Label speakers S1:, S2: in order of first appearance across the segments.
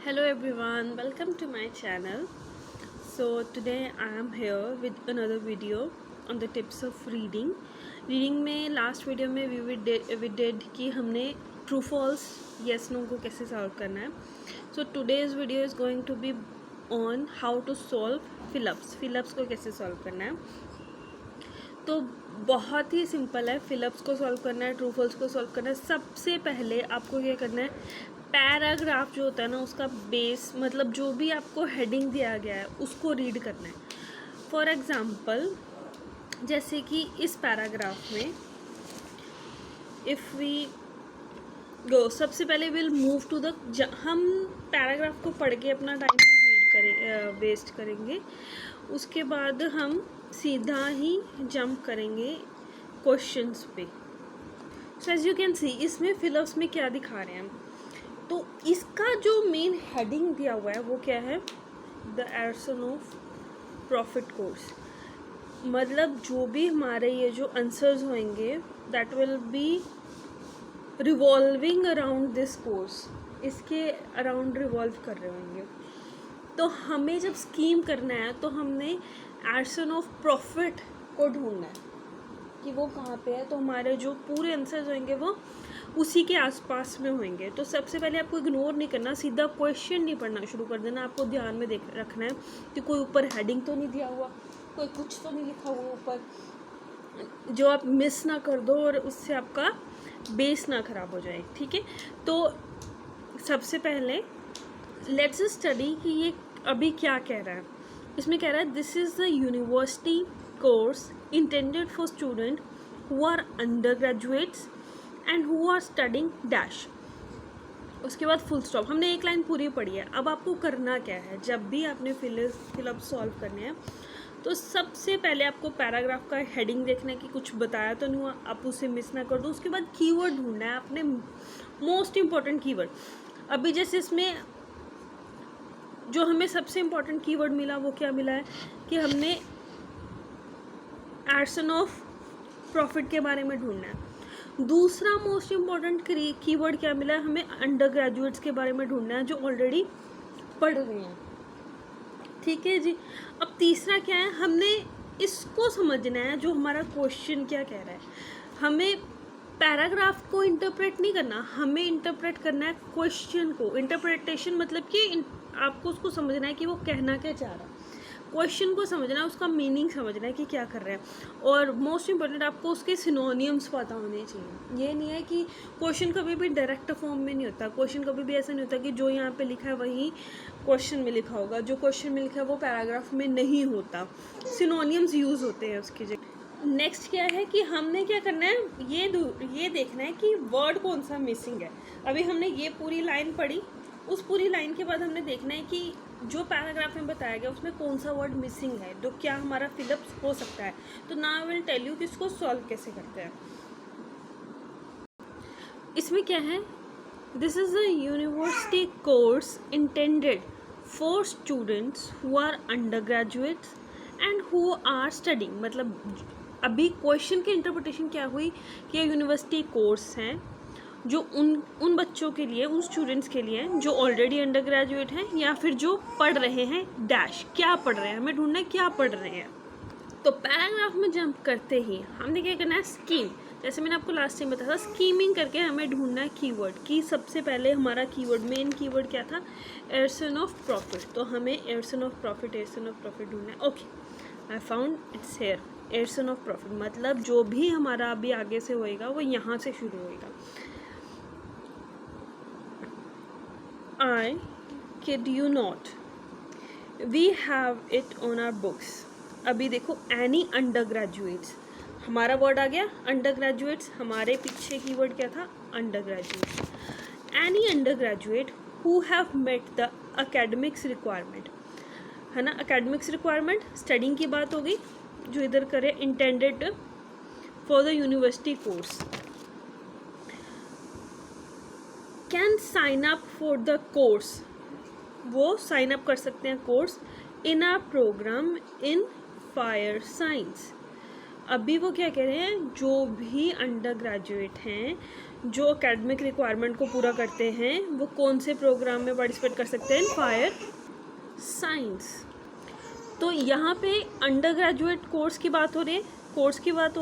S1: Hello everyone, welcome to my channel. So today I am here with another video on the tips of reading. Reading में last video में we did कि हमने true false yes no को कैसे solve करना है. So today's video is going to be on how to solve fill-ups को कैसे solve करना है. तो बहुत ही सिंपल है. फिलअप्स को सॉल्व करना है, ट्रू फॉल्स को सॉल्व करना है. सबसे पहले आपको क्या करना है, पैराग्राफ जो होता है ना उसका बेस मतलब जो भी आपको हेडिंग दिया गया है उसको रीड करना है. फॉर एग्जांपल जैसे कि इस पैराग्राफ में इफ़ वी गो, सबसे पहले विल मूव टू द, हम पैराग्राफ को पढ़ के अपना टाइम वेस्ट करेंगे. उसके बाद हम सीधा ही जंप करेंगे क्वेश्चंस पे. So as you can see इसमें फिलअप्स में क्या दिखा रहे हैं. तो इसका जो मेन हेडिंग दिया हुआ है वो क्या है, द एर्सन ऑफ प्रॉफिट कोर्स. मतलब जो भी हमारे ये जो आंसर्स होंगे that will be revolving around this course, इसके अराउंड रिवॉल्व कर रहे होंगे. तो हमें जब स्कीम करना है तो हमने एर्सन ऑफ प्रॉफिट को ढूंढना है कि वो कहाँ पे है. तो हमारे जो पूरे आंसर्स होंगे वो उसी के आसपास में होंगे. तो सबसे पहले आपको इग्नोर नहीं करना, सीधा क्वेश्चन नहीं पढ़ना शुरू कर देना. आपको ध्यान में रखना है कि कोई ऊपर हेडिंग तो नहीं दिया हुआ, कोई कुछ तो नहीं लिखा हुआ ऊपर, जो आप मिस ना कर दो और उससे आपका बेस ना ख़राब हो जाए. ठीक है, तो सबसे पहले लेट्स स्टडी कि ये अभी क्या कह रहा है. इसमें कह रहा है this is the university course intended for student who are undergraduates and who are studying dash. उसके बाद फुल स्टॉप. हमने एक लाइन पूरी पढ़ी है. अब आपको करना क्या है, जब भी आपने फिलअप सॉल्व करने हैं तो सबसे पहले आपको पैराग्राफ का हेडिंग देखना है कि कुछ बताया तो नहीं हुआ, आप उसे मिस ना कर दो. उसके बाद कीवर्ड ढूंढना है आपने, मोस्ट इम्पॉर्टेंट कीवर्ड. अभी जैसे इसमें जो हमें सबसे इम्पॉर्टेंट कीवर्ड मिला वो क्या मिला है कि हमने एर्सन ऑफ प्रॉफिट के बारे में ढूंढना है. दूसरा मोस्ट इम्पॉर्टेंट कीवर्ड क्या मिला है, हमें अंडर ग्रेजुएट्स के बारे में ढूंढना है जो ऑलरेडी पढ़ रहे हैं. ठीक है जी. अब तीसरा क्या है, हमने इसको समझना है जो हमारा क्वेश्चन क्या कह रहा है. हमें पैराग्राफ को इंटरप्रेट नहीं करना, हमें इंटरप्रेट करना है क्वेश्चन को. इंटरप्रिटेशन मतलब कि आपको उसको समझना है कि वो कहना क्या चाह रहा है. क्वेश्चन को समझना है, उसका मीनिंग समझना है कि क्या कर रहे हैं. और मोस्ट इम्पॉर्टेंट आपको उसके सिनोनियम्स पता होने चाहिए. ये नहीं है कि क्वेश्चन कभी भी डायरेक्ट फॉर्म में नहीं होता. क्वेश्चन कभी भी ऐसा नहीं होता कि जो यहाँ पे लिखा है वही क्वेश्चन में लिखा होगा. जो क्वेश्चन में लिखा है वो पैराग्राफ में नहीं होता. सिनोनियम्स यूज़ होते हैं उसकी जगह. नेक्स्ट क्या है कि हमने क्या करना है, ये देखना है कि वर्ड कौन सा मिसिंग है. अभी हमने ये पूरी लाइन पढ़ी, उस पूरी लाइन के बाद हमने देखना है कि जो पैराग्राफ में बताया गया उसमें कौन सा वर्ड मिसिंग है, तो क्या हमारा फिलअप हो सकता है. तो now I will tell you कि इसको सॉल्व कैसे करते हैं. इसमें क्या है, this is a university course intended for students who are undergraduates and who are studying. मतलब अभी क्वेश्चन की इंटरप्रिटेशन क्या हुई कि ये यूनिवर्सिटी कोर्स हैं जो उन बच्चों के लिए, उन स्टूडेंट्स के लिए जो ऑलरेडी अंडर ग्रेजुएट हैं या फिर जो पढ़ रहे हैं डैश. क्या पढ़ रहे हैं, हमें ढूंढना है क्या पढ़ रहे हैं. तो पैराग्राफ में जंप करते ही हमने क्या करना है, स्कीम. जैसे मैंने आपको लास्ट टाइम बताया था, स्कीमिंग करके हमें ढूंढना है कीवर्ड की. सबसे पहले हमारा कीवर्ड, मेन कीवर्ड क्या था, एर्सन ऑफ प्रॉफिट. तो हमें एर्सन ऑफ प्रॉफिट ढूंढना है. Okay, I found it's here. Arson of profit मतलब जो भी हमारा अभी आगे से होएगा वो यहाँ से शुरू होएगा. I kid you not, we have it on our books. अभी देखो any undergraduates, हमारा वर्ड आ गया undergraduates. हमारे पीछे कीवर्ड क्या था, undergraduates. Any undergraduate who have met the academics requirement, है ना. academics requirement स्टडिंग की बात होगी. जो इधर करे intended for the university course can sign up for the course. वो साइन अप कर सकते हैं course in a program in fire science. अभी वो क्या कह रहे हैं, जो भी अंडर ग्रेजुएट हैं जो एकेडमिक रिक्वायरमेंट को पूरा करते हैं वो कौन से प्रोग्राम में पार्टिसिपेट कर सकते हैं? Fire science. तो यहाँ पे अंडर ग्रेजुएट कोर्स की बात हो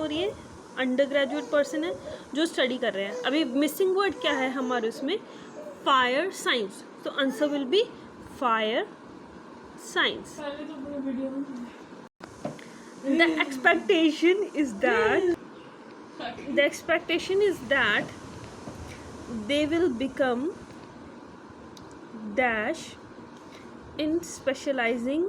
S1: रही है, अंडर ग्रेजुएट पर्सन है जो स्टडी कर रहे हैं। अभी मिसिंग वर्ड क्या है हमारे उसमें? Fire science. तो answer will be fire science. The expectation is that they will become dash in specializing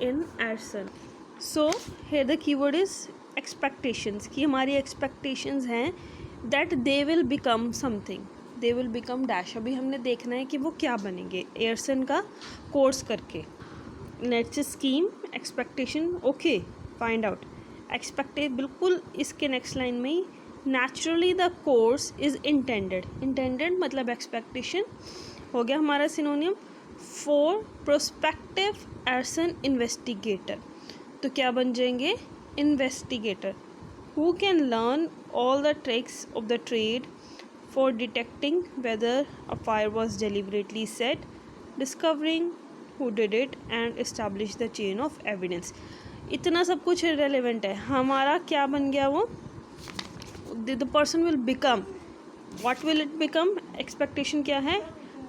S1: in arson. So here the keyword is expectations, कि हमारी expectations हैं that they will become something, they will become dash। अभी हमने देखना है कि वो क्या बनेंगे एयरसन का कोर्स करके। Next scheme expectation, okay find out expected, बिल्कुल इसके नेक्स्ट लाइन में ही naturally the course is intended मतलब एक्सपेक्टेशन हो गया हमारा synonym for prospective arson investigator. तो क्या बन जाएंगे? Investigator who can learn all the tricks of the trade for detecting whether a fire was deliberately set, discovering who did it and establish the chain of evidence। इतना सब कुछ irrelevant है, हमारा क्या बन गया वो? the person will become, what will it become? expectation क्या है?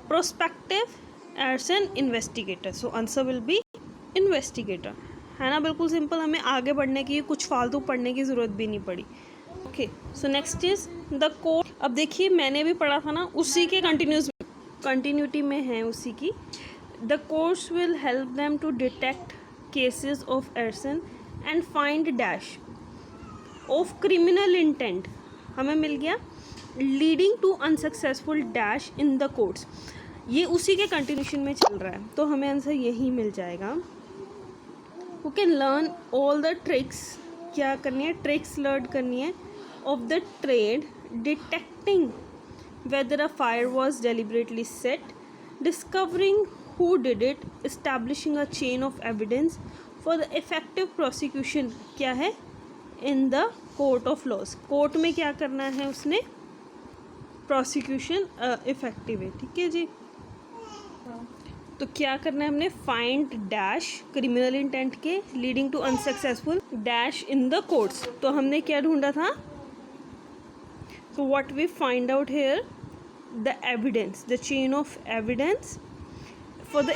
S1: prospective as an investigator, so answer will be investigator, है ना? बिल्कुल सिंपल, हमें आगे बढ़ने की कुछ फालतू पढ़ने की ज़रूरत भी नहीं पड़ी। Okay, so next is the code. अब देखिए मैंने भी पढ़ा था ना, उसी के कंटिन्यूटी में है उसी की। The course will help them to detect cases of arson and find dash of criminal intent, हमें मिल गया leading to unsuccessful dash in the courts। ये उसी के कंटिन्यूशन में चल रहा है, तो हमें आंसर यही मिल जाएगा। Who can learn all the tricks, क्या करनी है? ट्रिक्स लर्न करनी है of the trade, detecting whether a fire was deliberately set, discovering who did it, establishing a chain of evidence for the effective prosecution, क्या है? in the court of laws। Court में क्या करना है उसने? Prosecution effective है, ठीक है जी। तो क्या करना है हमने? फाइंड डैश क्रिमिनल इंटेंट के leading to unsuccessful dash in the courts. तो हमने क्या ढूंढा था? so what we find out here, the evidence, the chain of evidence for the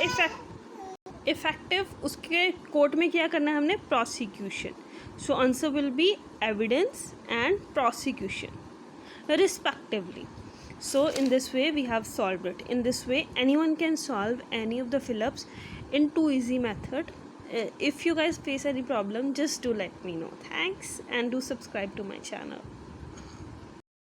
S1: effective, उसके कोर्ट में क्या करना है हमने? prosecution। so answer will be evidence and prosecution respectively। so in this way we have solved it। in this way anyone can solve any of the fill-ups in 2 easy method। if you guys face any problem, just do let me know। thanks and do subscribe to my channel।